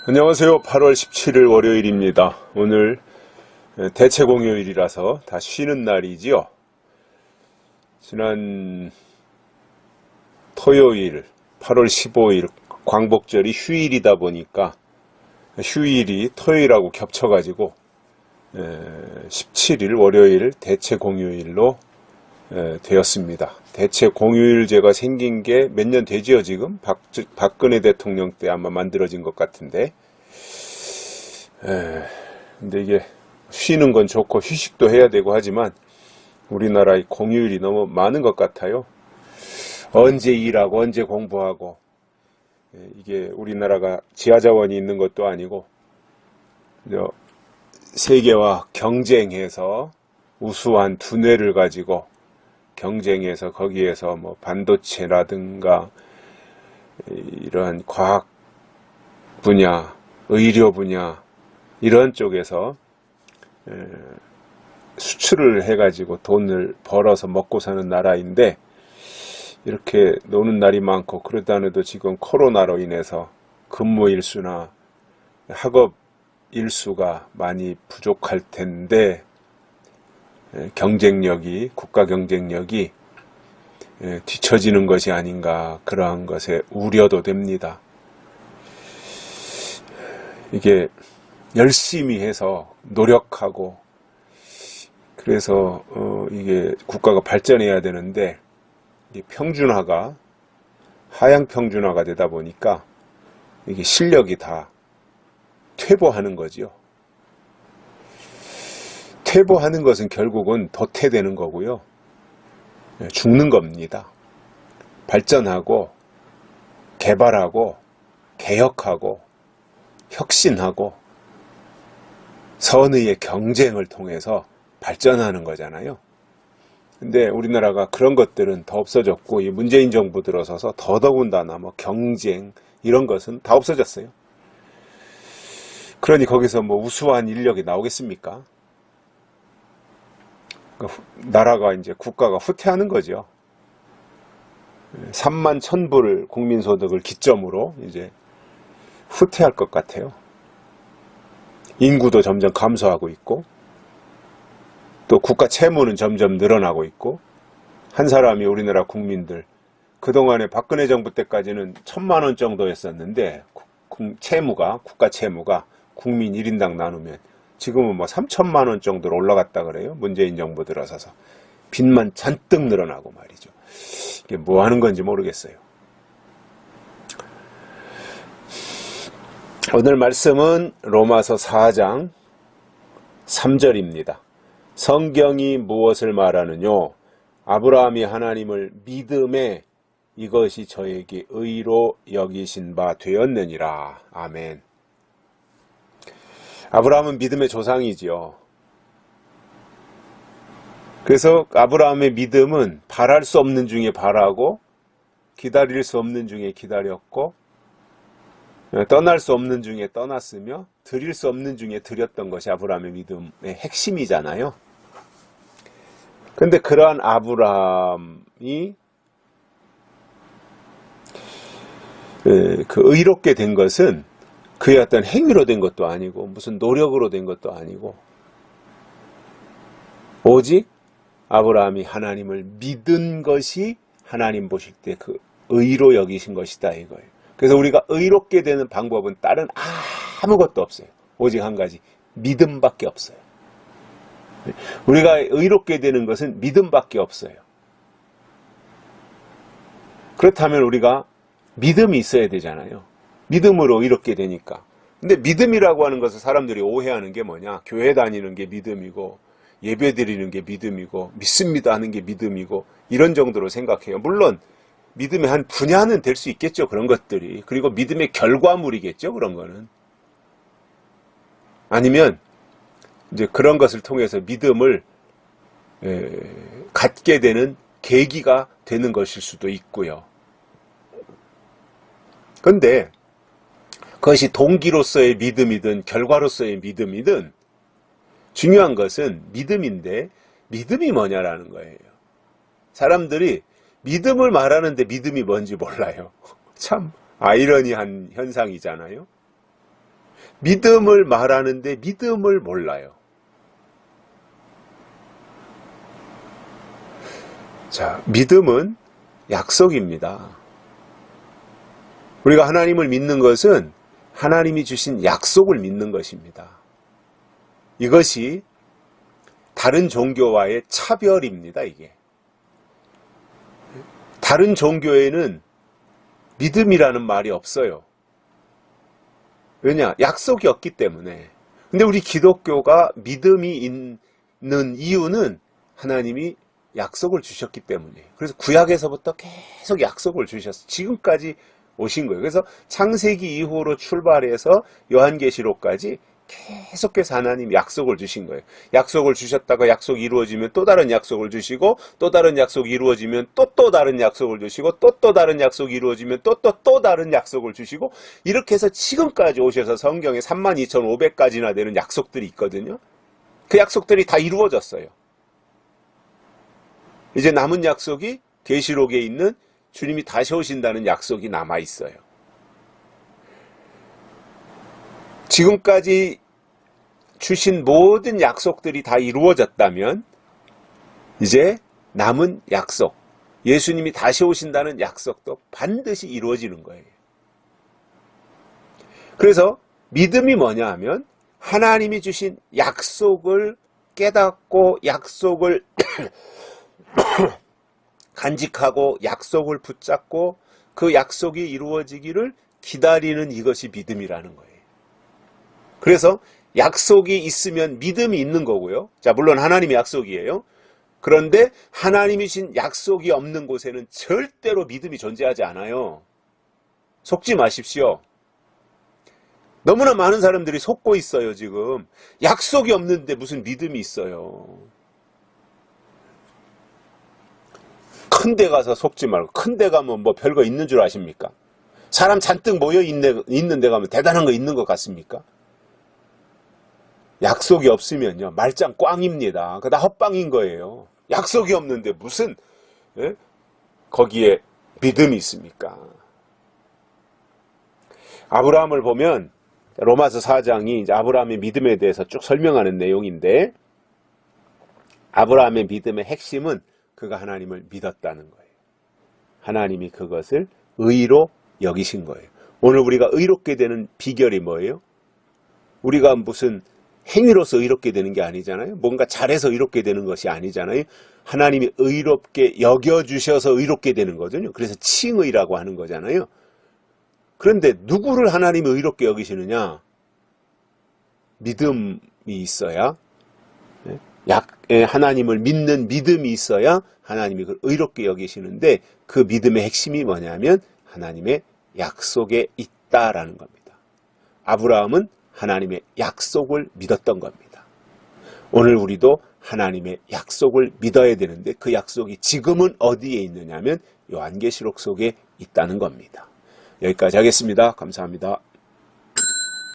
안녕하세요. 8월 17일 월요일입니다. 오늘 대체공휴일이라서 다 쉬는 날이지요. 지난 토요일 8월 15일 광복절이 휴일이다 보니까 휴일이 토요일하고 겹쳐가지고 17일 월요일 대체공휴일로 되었습니다. 대체공휴일제가 생긴 게 몇 년 되지요, 지금? 박근혜 대통령 때 아마 만들어진 것 같은데. 근데 이게 쉬는 건 좋고 휴식도 해야 되고 하지만 우리나라의 공휴일이 너무 많은 것 같아요. 언제 일하고 언제 공부하고, 이게 우리나라가 지하자원이 있는 것도 아니고 세계와 경쟁해서 우수한 두뇌를 가지고 경쟁해서 거기에서 뭐 반도체라든가 이러한 과학 분야, 의료 분야 이런 쪽에서 수출을 해가지고 돈을 벌어서 먹고 사는 나라인데, 이렇게 노는 날이 많고 그러다 해도 지금 코로나로 인해서 근무 일수나 학업 일수가 많이 부족할 텐데, 경쟁력이, 국가 경쟁력이 뒤처지는 것이 아닌가, 그러한 것에 우려도 됩니다. 이게 열심히 해서 노력하고 그래서 이게 국가가 발전해야 되는데, 이게 평준화가 하향 평준화가 되다 보니까 이게 실력이 다 퇴보하는 거지요. 퇴보하는 것은 결국은 도태되는 거고요. 죽는 겁니다. 발전하고 개발하고 개혁하고 혁신하고 선의의 경쟁을 통해서 발전하는 거잖아요. 근데 우리나라가 그런 것들은 더 없어졌고, 이 문재인 정부 들어서서 더더군다나 뭐 경쟁 이런 것은 다 없어졌어요. 그러니 거기서 뭐 우수한 인력이 나오겠습니까? 나라가 이제 국가가 후퇴하는 거죠. 3만 1,000불 국민소득을 기점으로 이제 후퇴할 것 같아요. 인구도 점점 감소하고 있고, 또 국가 채무는 점점 늘어나고 있고, 한 사람이 우리나라 국민들, 그동안에 박근혜 정부 때까지는 1,000만 원 정도였었는데, 채무가, 국가 채무가 국민 1인당 나누면 지금은 뭐 3,000만 원 정도로 올라갔다 그래요. 문재인 정부 들어서서. 빚만 잔뜩 늘어나고 말이죠. 이게 뭐 하는 건지 모르겠어요. 오늘 말씀은 로마서 4장 3절입니다. 성경이 무엇을 말하느뇨? 아브라함이 하나님을 믿음에 이것이 저에게 의로 여기신 바 되었느니라. 아멘. 아브라함은 믿음의 조상이지요. 그래서 아브라함의 믿음은 바랄 수 없는 중에 바라고, 기다릴 수 없는 중에 기다렸고, 떠날 수 없는 중에 떠났으며, 드릴 수 없는 중에 드렸던 것이 아브라함의 믿음의 핵심이잖아요. 근데 그러한 아브라함이 그 의롭게 된 것은 그의 어떤 행위로 된 것도 아니고 무슨 노력으로 된 것도 아니고, 오직 아브라함이 하나님을 믿은 것이 하나님 보실 때 그 의로 여기신 것이다 이거예요. 그래서 우리가 의롭게 되는 방법은 다른 아무것도 없어요. 오직 한 가지, 믿음밖에 없어요. 우리가 의롭게 되는 것은 믿음밖에 없어요. 그렇다면 우리가 믿음이 있어야 되잖아요. 믿음으로 의롭게 되니까. 근데 믿음이라고 하는 것을 사람들이 오해하는 게 뭐냐? 교회 다니는 게 믿음이고, 예배 드리는 게 믿음이고, 믿습니다 하는 게 믿음이고, 이런 정도로 생각해요. 물론 믿음의 한 분야는 될 수 있겠죠, 그런 것들이. 그리고 믿음의 결과물이겠죠, 그런 거는. 아니면 이제 그런 것을 통해서 믿음을 갖게 되는 계기가 되는 것일 수도 있고요. 그런데 그것이 동기로서의 믿음이든 결과로서의 믿음이든 중요한 것은 믿음인데, 믿음이 뭐냐라는 거예요. 사람들이 믿음을 말하는데 믿음이 뭔지 몰라요. 참 아이러니한 현상이잖아요. 믿음을 말하는데 믿음을 몰라요. 자, 믿음은 약속입니다. 우리가 하나님을 믿는 것은 하나님이 주신 약속을 믿는 것입니다. 이것이 다른 종교와의 차별입니다, 이게. 다른 종교에는 믿음이라는 말이 없어요. 왜냐? 약속이 없기 때문에. 근데 우리 기독교가 믿음이 있는 이유는 하나님이 약속을 주셨기 때문이에요. 그래서 구약에서부터 계속 약속을 주셨어요. 지금까지 오신 거예요. 그래서 창세기 이후로 출발해서 요한계시록까지 계속해서 하나님 약속을 주신 거예요. 약속을 주셨다가 약속이 이루어지면 또 다른 약속을 주시고, 또 다른 약속이 이루어지면 또 다른 약속을 주시고, 또 다른 약속이 이루어지면 또 다른 약속을 주시고, 이렇게 해서 지금까지 오셔서 성경에 32,500가지나 되는 약속들이 있거든요. 그 약속들이 다 이루어졌어요. 이제 남은 약속이 계시록에 있는 주님이 다시 오신다는 약속이 남아 있어요. 지금까지 주신 모든 약속들이 다 이루어졌다면 이제 남은 약속, 예수님이 다시 오신다는 약속도 반드시 이루어지는 거예요. 그래서 믿음이 뭐냐 하면 하나님이 주신 약속을 깨닫고 약속을 간직하고 약속을 붙잡고 그 약속이 이루어지기를 기다리는 이것이 믿음이라는 거예요. 그래서 약속이 있으면 믿음이 있는 거고요. 자, 물론 하나님의 약속이에요. 그런데 하나님이 주신 약속이 없는 곳에는 절대로 믿음이 존재하지 않아요. 속지 마십시오. 너무나 많은 사람들이 속고 있어요, 지금. 약속이 없는데 무슨 믿음이 있어요. 큰 데 가서 속지 말고, 큰 데 가면 뭐 별거 있는 줄 아십니까? 사람 잔뜩 모여 있는 데 가면 대단한 거 있는 것 같습니까? 약속이 없으면요, 말짱 꽝입니다. 그거 다 헛방인 거예요. 약속이 없는데 무슨, 예? 거기에 믿음이 있습니까? 아브라함을 보면, 로마서 4장이 이제 아브라함의 믿음에 대해서 쭉 설명하는 내용인데, 아브라함의 믿음의 핵심은 그가 하나님을 믿었다는 거예요. 하나님이 그것을 의로 여기신 거예요. 오늘 우리가 의롭게 되는 비결이 뭐예요? 우리가 무슨 행위로서 의롭게 되는 게 아니잖아요. 뭔가 잘해서 의롭게 되는 것이 아니잖아요. 하나님이 의롭게 여겨주셔서 의롭게 되는 거거든요. 그래서 칭의라고 하는 거잖아요. 그런데 누구를 하나님이 의롭게 여기시느냐? 믿음이 있어야, 하나님을 믿는 믿음이 있어야 하나님이 그걸 의롭게 여기시는데, 그 믿음의 핵심이 뭐냐면 하나님의 약속에 있다라는 겁니다. 아브라함은 하나님의 약속을 믿었던 겁니다. 오늘 우리도 하나님의 약속을 믿어야 되는데, 그 약속이 지금은 어디에 있느냐면 요한계시록 속에 있다는 겁니다. 여기까지 하겠습니다. 감사합니다.